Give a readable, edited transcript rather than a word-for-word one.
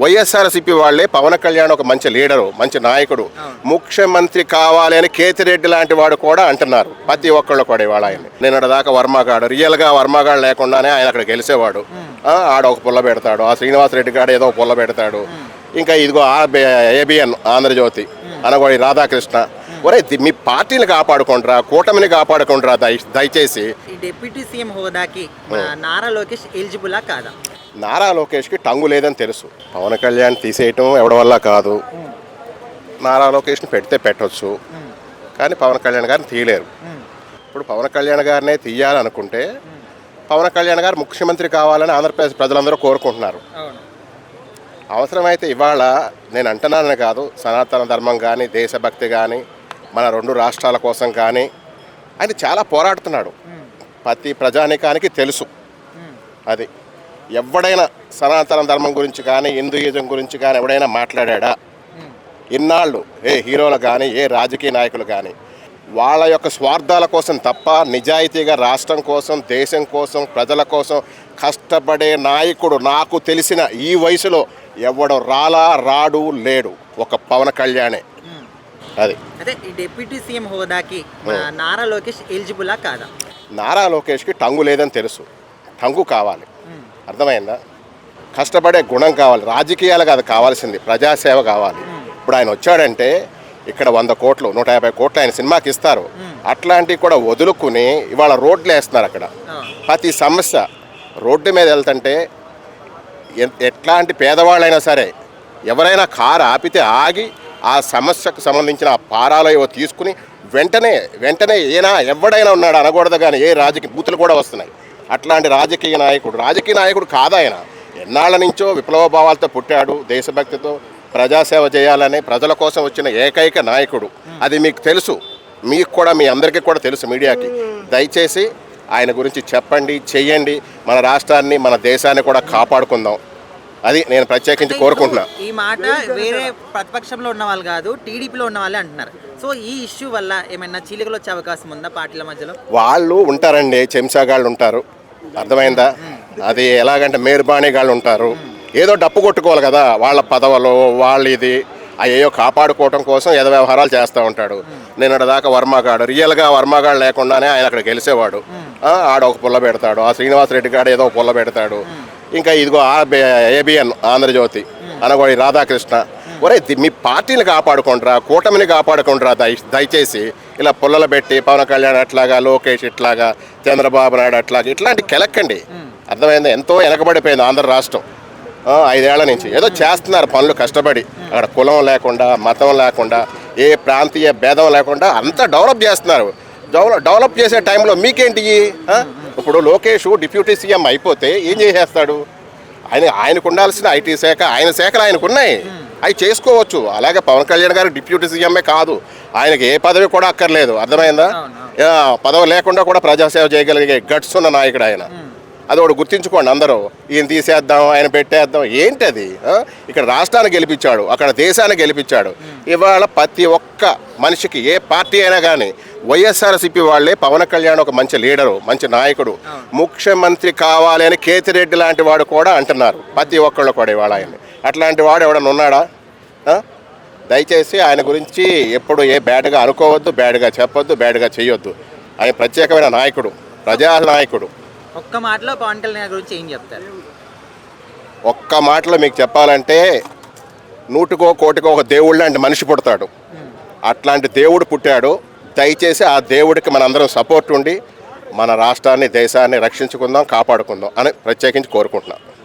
వైఎస్ఆర్సీపీ వాళ్ళే పవన్ కళ్యాణ్ ఒక మంచి లీడరు, మంచి నాయకుడు, ముఖ్యమంత్రి కావాలి అని కేతిరెడ్డి లాంటి వాడు కూడా అంటున్నారు. ప్రతి ఒక్కళ్ళు కూడా ఇవాళ ఆయన నిన్నటిదాకా వర్మగాడు, రియల్గా వర్మగాడు లేకుండానే ఆయన అక్కడ గెలిచేవాడు. ఆడ ఒక పుల్ల పెడతాడు, ఆ శ్రీనివాసరెడ్డి గాడు ఏదో పుల్ల పెడతాడు. ఇంకా ఇదిగో ఏబిఎన్ ఆంధ్రజ్యోతి అనగోడి రాధాకృష్ణ. ఒరే, మీ పార్టీని కాపాడుకుంటారా, కూటమిని కాపాడుకుంటారా దయచేసి. డిప్యూటీ సీఎం హోదాకి నారా లోకేష్ ఎలిజిబులా కాదా? నారా లోకేష్కి టంగు లేదని తెలుసు. పవన్ కళ్యాణ్ తీసేయటం ఎవడి వల్ల కాదు. నారా లోకేష్ని పెడితే పెట్టవచ్చు, కానీ పవన్ కళ్యాణ్ గారిని తీయలేరు. ఇప్పుడు పవన్ కళ్యాణ్ గారినే తీయాలనుకుంటే పవన్ కళ్యాణ్ గారు ముఖ్యమంత్రి కావాలని ఆంధ్రప్రదేశ్ ప్రజలందరూ కోరుకుంటున్నారు. అవసరమైతే ఇవాళ నేను అంటున్నానని కాదు, సనాతన ధర్మం కానీ, దేశభక్తి కానీ, మన రెండు రాష్ట్రాల కోసం కానీ ఆయన చాలా పోరాడుతున్నాడు. ప్రతి ప్రజానికానికి తెలుసు. అది ఎవడైనా సనాతన ధర్మం గురించి కానీ, హిందూయిజం గురించి కానీ ఎవడైనా మాట్లాడా? ఇన్నాళ్ళు ఏ హీరోలు కానీ, ఏ రాజకీయ నాయకులు కానీ వాళ్ళ యొక్క స్వార్థాల కోసం తప్ప నిజాయితీగా రాష్ట్రం కోసం, దేశం కోసం, ప్రజల కోసం కష్టపడే నాయకుడు నాకు తెలిసిన ఈ వయసులో ఎవడు రాడు లేడు, ఒక పవన్ కళ్యాణే. అది అదే ఈ డిప్యూటీ సీఎం హోదాకి నారా లోకేష్ ఎలిజిబులా కాదా? నారా లోకేష్కి టంగు లేదని తెలుసు. టంగు కావాలి, అర్థమైందా? కష్టపడే గుణం కావాలి. రాజకీయాలు కాదు కావాల్సింది, ప్రజాసేవ కావాలి. ఇప్పుడు ఆయన వచ్చాడంటే ఇక్కడ 100 కోట్లు 150 కోట్లు ఆయన సినిమాకి ఇస్తారు. అట్లాంటివి కూడా వదులుకుని ఇవాళ రోడ్లు వేస్తున్నారు. అక్కడ ప్రతి సమస్య రోడ్డు మీద వెళ్తుంటే ఎట్లాంటి పేదవాళ్ళైనా సరే ఎవరైనా కారు ఆపితే ఆగి ఆ సమస్యకు సంబంధించిన ఆ పారాలు తీసుకుని వెంటనే ఎవడైనా ఉన్నాడు అనకూడదు, కానీ ఏ రాజకీయ బూతులు కూడా వస్తున్నాయి. అట్లాంటి రాజకీయ నాయకుడు కాదు ఆయన. ఎన్నాళ్ళ నుంచో విప్లవ భావాలతో పుట్టాడు, దేశభక్తితో ప్రజాసేవ చేయాలని ప్రజల కోసం వచ్చిన ఏకైక నాయకుడు. అది మీకు తెలుసు, మీకు కూడా, మీ అందరికీ కూడా తెలుసు. మీడియాకి దయచేసి ఆయన గురించి చెప్పండి, చెయ్యండి. మన రాష్ట్రాన్ని, మన దేశాన్ని కూడా కాపాడుకుందాం. అది నేను ప్రత్యేకించి కోరుకుంటున్నా. ఈ మాట వేరే ప్రతిపక్షంలో ఉన్న వాళ్ళు కాదు, టీడీపీలో ఉన్న వాళ్ళే అంటున్నారు. సో ఈ ఇష్యూ వల్ల ఏమైనా చీలికలు వచ్చే అవకాశం ఉందా పార్టీల మధ్యలో? వాళ్ళు ఉంటారండి, చెంచాగాళ్ళు ఉంటారు, అర్థమైందా? అది ఎలాగంటే మేర్బాణిగాళ్ళు ఉంటారు. ఏదో డప్పు కొట్టుకోవాలి కదా, వాళ్ళ పదవులు వాళ్ళు ఇది అయ్యో కాపాడుకోవటం కోసం ఏదో వ్యవహారాలు చేస్తూ ఉంటాడు. నిన్నటిదాకా వర్మగాడు, రియల్గా వర్మగాడు లేకుండానే ఆయన అక్కడ గెలిచేవాడు. ఆడ ఒక పుల్ల పెడతాడు, ఆ శ్రీనివాసరెడ్డి గాడు ఏదో పుల్ల పెడతాడు. ఇంకా ఇదిగో ఏబిఎన్ ఆంధ్రజ్యోతి అనగోడి రాధాకృష్ణ. ఒరే, మీ పార్టీని కాపాడుకుంటారా, కూటమిని కాపాడుకుంటారా దయచేసి. ఇలా పుల్లలు పెట్టి పవన్ కళ్యాణ్ అట్లాగా, లోకేష్ ఇట్లాగా, చంద్రబాబు నాయుడు అట్లాగా ఇట్లాంటి కెలక్కండి, అర్థమైందా? ఎంతో వెనకబడిపోయింది ఆంధ్ర రాష్ట్రం. 5 ఏళ్ల నుంచి ఏదో చేస్తున్నారు పనులు కష్టపడి. అక్కడ కులం లేకుండా, మతం లేకుండా, ఏ ప్రాంతీయ భేదం లేకుండా అంతా డెవలప్ చేస్తున్నారు. డెవలప్ చేసే టైంలో మీకేంటి? ఇప్పుడు లోకేష్ డిప్యూటీ సీఎం అయిపోతే ఏం చేసేస్తాడు? ఆయనకు ఉండాల్సిన ఐటీ శాఖ, ఆయన శాఖలు ఆయనకు ఉన్నాయి, అవి చేసుకోవచ్చు. అలాగే పవన్ కళ్యాణ్ గారు డిప్యూటీ సీఎంఏ కాదు, ఆయనకి ఏ పదవి కూడా అక్కర్లేదు, అర్థమైందా? పదవి లేకుండా కూడా ప్రజాసేవ చేయగలిగే గట్స్ ఉన్న నాయకుడు ఆయన. అది ఒకటి గుర్తించుకోండి అందరూ. ఈయన తీసేద్దాం, ఆయన పెట్టేద్దాం, ఏంటి అది? ఇక్కడ రాష్ట్రాన్ని గెలిపించాడు, అక్కడ దేశాన్ని గెలిపించాడు. ఇవాళ ప్రతి ఒక్క మనిషికి, ఏ పార్టీ అయినా కానీ వైఎస్ఆర్సీపీ వాళ్ళే పవన్ కళ్యాణ్ ఒక మంచి లీడరు, మంచి నాయకుడు, ముఖ్యమంత్రి కావాలి అని కేతిరెడ్డి లాంటి వాడు కూడా అంటున్నారు. ప్రతి ఒక్కళ్ళు కూడా ఇవాళ ఆయన. అట్లాంటి వాడు ఎవడన్నా ఉన్నాడా? దయచేసి ఆయన గురించి ఎప్పుడు ఏ బ్యాడ్గా అనుకోవద్దు, బ్యాడ్గా చెప్పొద్దు, బ్యాడ్గా చేయొద్దు. ఆయన ప్రత్యేకమైన నాయకుడు, ప్రజానాయకుడు. ఒక్క మాటలో పవన్ కళ్యాణ్ గురించి ఏం చెప్తారు? ఒక్క మాటలో మీకు చెప్పాలంటే 100కో 1,00,00,000 ఒక దేవుడు లాంటి మనిషి పుడతాడు. అట్లాంటి దేవుడు పుట్టాడు. దయచేసి ఆ దేవుడికి మనందరం సపోర్ట్ ఉండి మన రాష్ట్రాన్ని, దేశాన్ని రక్షించుకుందాం, కాపాడుకుందాం అని ప్రత్యేకించి కోరుకుంటున్నాం.